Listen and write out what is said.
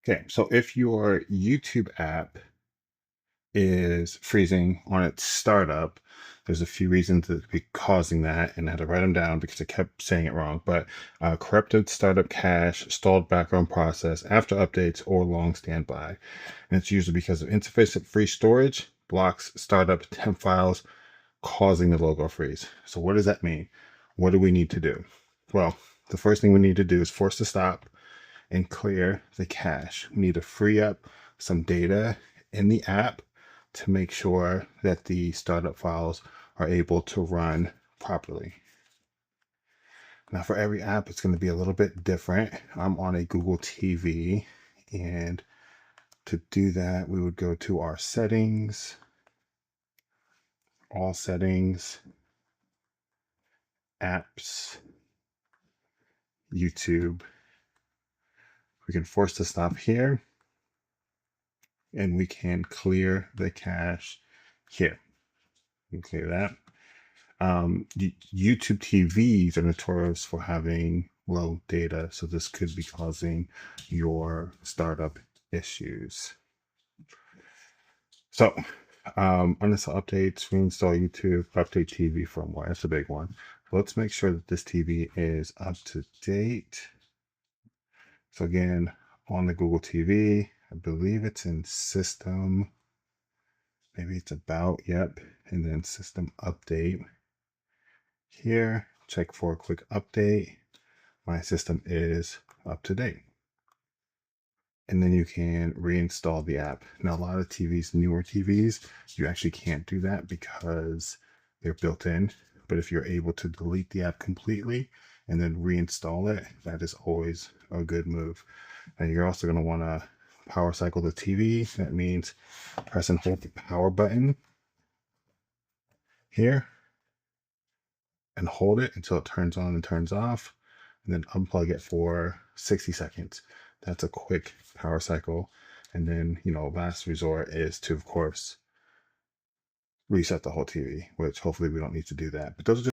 Okay, so if your YouTube app is freezing on its startup, there's a few reasons that could be causing that, and I had to write them down because I kept saying it wrong. But corrupted startup cache, stalled background process after updates, or long standby. And it's usually because of insufficient free storage, blocks startup temp files, causing the logo freeze. So what does that mean? What do we need to do? Well, the first thing we need to do is force to stop and clear the cache. We need to free up some data in the app to make sure that the startup files are able to run properly. Now, for every app, it's going to be a little bit different. I'm on a Google TV, and to do that, we would go to our settings, all settings, apps, YouTube. We can force to stop here, and we can clear the cache here. You can clear that. YouTube TVs are notorious for having low data, so this could be causing your startup issues. So, uninstall updates, reinstall YouTube, update TV firmware. That's a big one. Let's make sure that this TV is up to date. So again, on the Google TV, I believe it's in system. Maybe it's about, yep. And then system update. Here, check for a quick update. My system is up to date. And then you can reinstall the app. Now, a lot of TVs, newer TVs, you actually can't do that because they're built in. But if you're able to delete the app completely and then reinstall it, that is always a good move. And you're also going to want to power cycle the TV. That means press and hold the power button here and hold it until it turns on and turns off, and then unplug it for 60 seconds. That's a quick power cycle. And then, last resort is to, of course, reset the whole TV, which hopefully we don't need to do that. But those are just